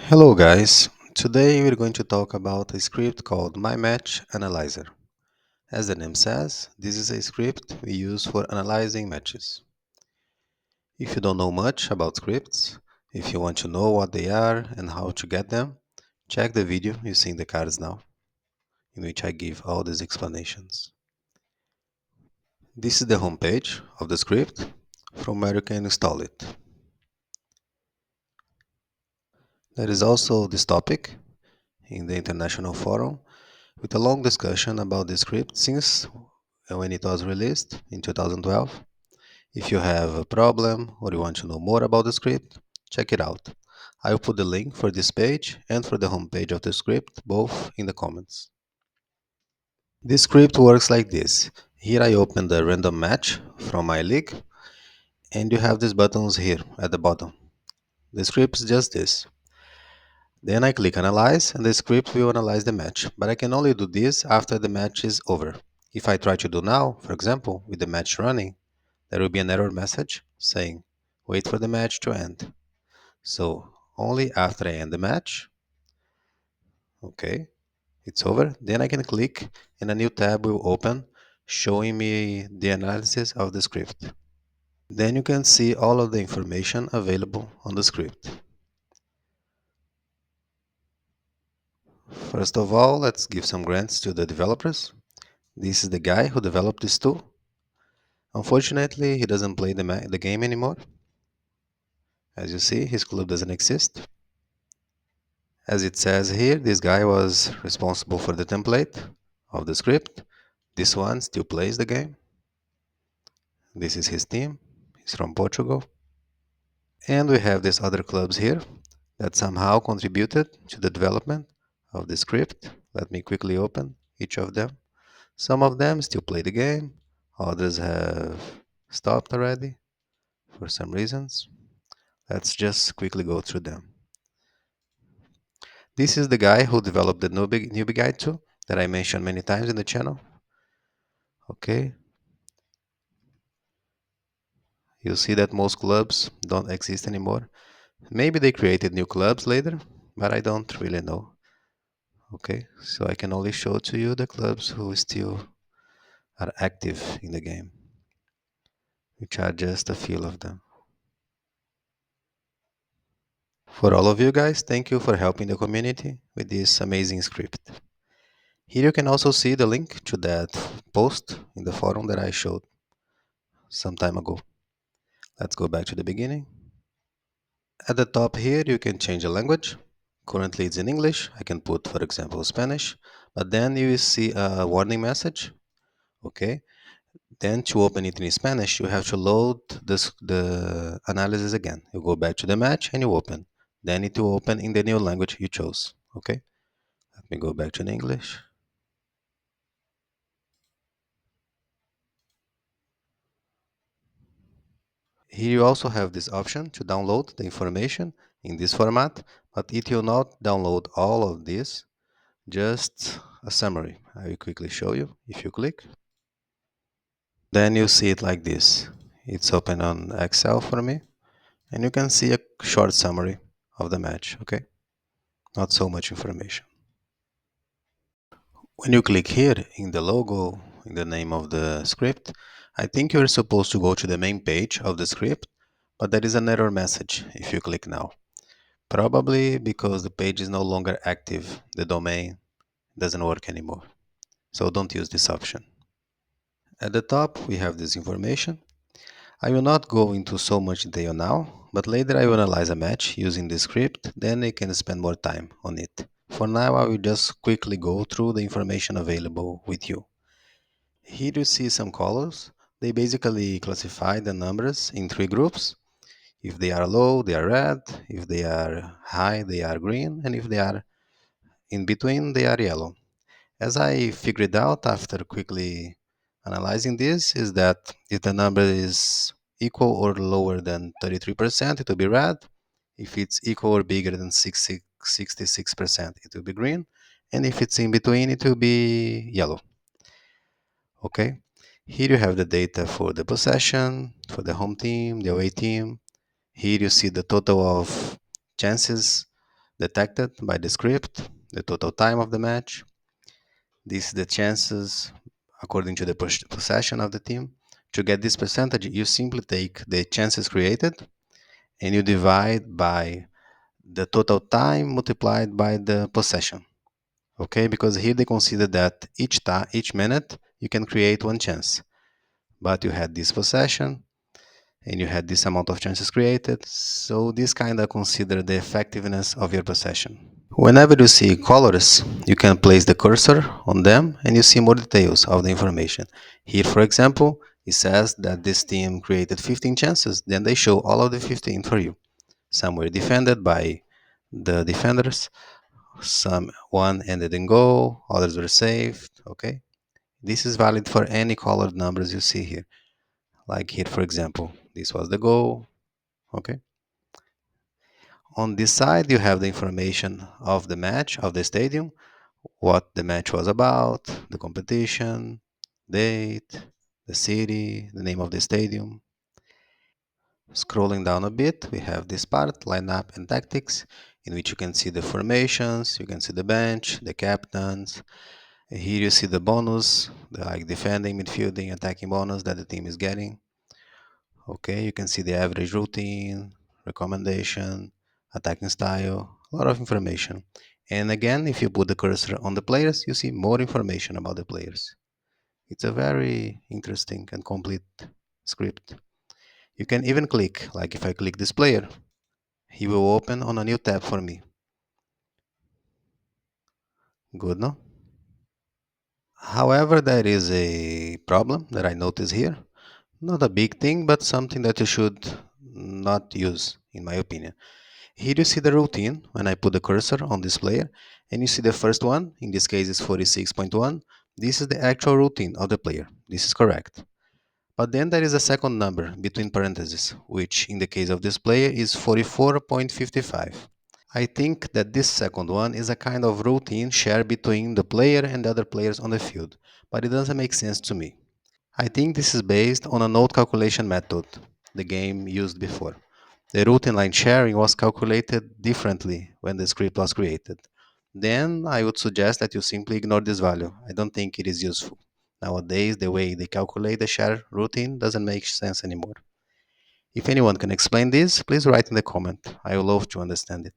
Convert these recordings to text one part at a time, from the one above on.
Hello guys, today we're going to talk about a script called My Match Analyzer. As the name says, this is a script we use for analyzing matches. If you don't know much about scripts, if you want to know what they are and how to get them, check the video you see in the cards now, in which I give all these explanations. This is the homepage of the script from where you can install it. There is also this topic in the international forum with a long discussion about the script since when it was released in 2012. If you have a problem or you want to know more about the script, check it out. I will put the link for this page and for the homepage of the script both in the comments. This script works like this. Here I open the random match from my league and you have these buttons here at the bottom. The script is just this. Then I click analyze and the script will analyze the match, but I can only do this after the match is over. If I try to do now, for example, with the match running, there will be an error message saying, wait for the match to end. So only after I end the match, okay, it's over, then I can click and a new tab will open showing me the analysis of the script. Then you can see all of the information available on the script. First of all, let's give some grants to the developers. This is the guy who developed this tool. Unfortunately, he doesn't play the game anymore. As you see, his club doesn't exist. As it says here, this guy was responsible for the template of the script. This one still plays the game. This is his team. He's from Portugal. And we have these other clubs here that somehow contributed to the development of the script. Let me quickly open each of them. Some of them still play the game, others have stopped already for some reasons. Let's just quickly go through them. This is the guy who developed the newbie guide tool that I mentioned many times in the channel. Okay, you see that most clubs don't exist anymore. Maybe they created new clubs later, but I don't really know. Okay, so I can only show to you the clubs who still are active in the game, which are just a few of them. For all of you guys, thank you for helping the community with this amazing script. Here you can also see the link to that post in the forum that I showed some time ago. Let's go back to the beginning. At the top here, you can change the language. Currently it's in English. I can put, for example, Spanish, but then you will see a warning message. Okay. Then to open it in Spanish, you have to load the analysis again. You go back to the match and you open. Then it will open in the new language you chose. Okay. Let me go back to the English. Here you also have this option to download the information in this format, but it will not download all of this, just a summary. I will quickly show you. If you click, then you see it like this. It's open on Excel for me, and you can see a short summary of the match, okay? Not so much information. When you click here in the logo, in the name of the script, I think you're supposed to go to the main page of the script, but there is an error message if you click now. Probably because the page is no longer active, the domain doesn't work anymore. So don't use this option. At the top, we have this information. I will not go into so much detail now, but later I will analyze a match using this script, then I can spend more time on it. For now, I will just quickly go through the information available with you. Here you see some colors. They basically classify the numbers in three groups. If they are low, they are red. If they are high, they are green. And if they are in between, they are yellow. As I figured out after quickly analyzing this, is that if the number is equal or lower than 33%, it will be red. If it's equal or bigger than 66%, it will be green. And if it's in between, it will be yellow. Okay. Here you have the data for the possession, for the home team, the away team. Here you see the total of chances detected by the script, the total time of the match. This is the chances according to the possession of the team. To get this percentage, you simply take the chances created and you divide by the total time multiplied by the possession. Okay, because here they consider that each minute you can create one chance, but you had this possession and you had this amount of chances created, so this kind of consider the effectiveness of your possession. Whenever you see colors, you can place the cursor on them and you see more details of the information. Here, for example, it says that this team created 15 chances, then they show all of the 15 for you. Some were defended by the defenders, some one ended in goal, others were saved. Okay, this is valid for any colored numbers you see here. Like here, for example, this was the goal. Okay, on this side you have the information of the match, of the stadium, what the match was about, the competition, date, the city, the name of the stadium. Scrolling down a bit, we have this part, lineup and tactics, in which you can see the formations, you can see the bench, the captains. Here you see the bonus, the like defending, midfielding, attacking bonus that the team is getting. Okay, you can see the average routine, recommendation, attacking style, a lot of information. And again, if you put the cursor on the players, you see more information about the players. It's a very interesting and complete script. You can even click, like if I click this player, he will open on a new tab for me. Good, no? However, there is a problem that I notice here. Not a big thing, but something that you should not use, in my opinion. Here you see the routine when I put the cursor on this player, and you see the first one, in this case is 46.1. This is the actual routine of the player. This is correct. But then there is a second number between parentheses, which in the case of this player is 44.55. I think that this second one is a kind of routine shared between the player and the other players on the field, but it doesn't make sense to me. I think this is based on a node calculation method the game used before. The routine line sharing was calculated differently when the script was created. Then I would suggest that you simply ignore this value. I don't think it is useful. Nowadays, the way they calculate the share routine doesn't make sense anymore. If anyone can explain this, please write in the comment. I would love to understand it.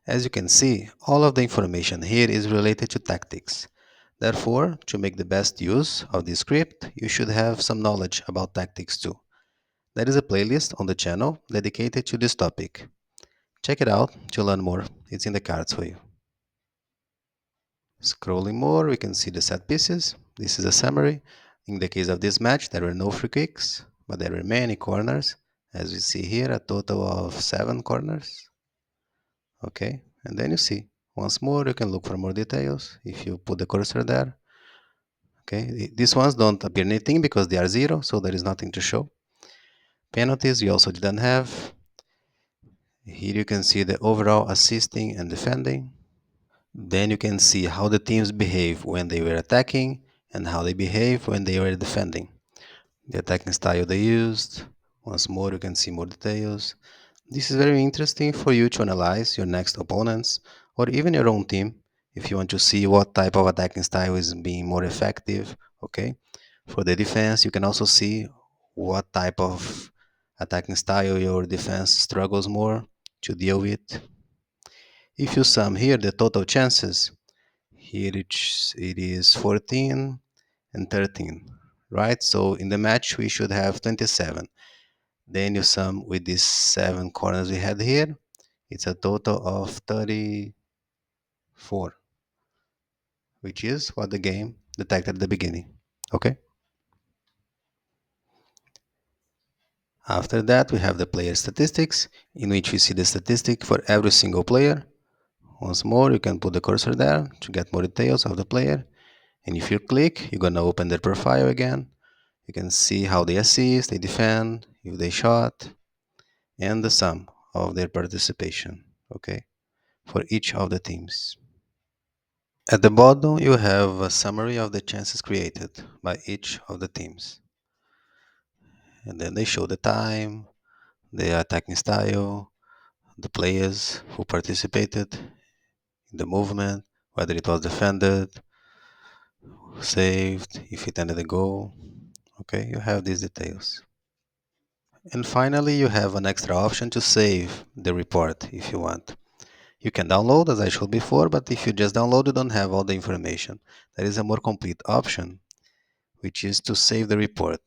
As you can see, all of the information here is related to tactics. Therefore, to make the best use of this script, you should have some knowledge about tactics too. There is a playlist on the channel dedicated to this topic. Check it out to learn more. It's in the cards for you. Scrolling more, we can see the set pieces. This is a summary. In the case of this match, there were no free kicks, but there were many corners. As we see here, a total of 7 corners. Okay, and then you see. Once more, you can look for more details if you put the cursor there. Okay, these ones don't appear anything because they are 0, so there is nothing to show. Penalties we also didn't have. Here you can see the overall assisting and defending. Then you can see how the teams behave when they were attacking and how they behave when they were defending. The attacking style they used. Once more, you can see more details. This is very interesting for you to analyze your next opponents or even your own team if you want to see what type of attacking style is being more effective. Okay. For the defense, you can also see what type of attacking style your defense struggles more to deal with. If you sum here the total chances, here it is 14 and 13, right? So in the match we should have 27. Then you sum with these 7 corners we had here, it's a total of 34, which is what the game detected at the beginning. Okay? After that, we have the player statistics, in which we see the statistic for every single player. Once more, you can put the cursor there to get more details of the player. And if you click, you're gonna open their profile again. You can see how they assist, they defend, if they shot, and the sum of their participation, okay, for each of the teams. At the bottom, you have a summary of the chances created by each of the teams. And then they show the time, the attacking style, the players who participated in the movement, whether it was defended, saved, if it ended a goal. Okay, you have these details. And finally, you have an extra option to save the report if you want. You can download as I showed before, but if you just download, you don't have all the information. There is a more complete option, which is to save the report.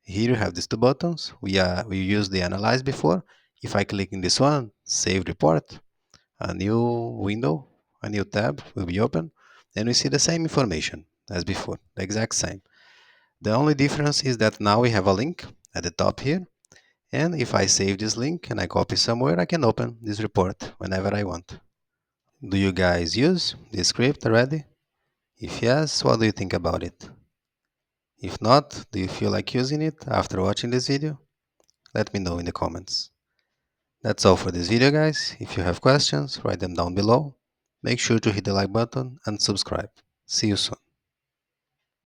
Here you have these two buttons. We used the analyze before. If I click in this one, save report, a new window, a new tab will be open, and we see the same information as before, the exact same. The only difference is that now we have a link at the top here, and if I save this link and I copy somewhere, I can open this report whenever I want. Do you guys use this script already? If yes, what do you think about it? If not, do you feel like using it after watching this video? Let me know in the comments. That's all for this video, guys. If you have questions, write them down below. Make sure to hit the like button and subscribe. See you soon.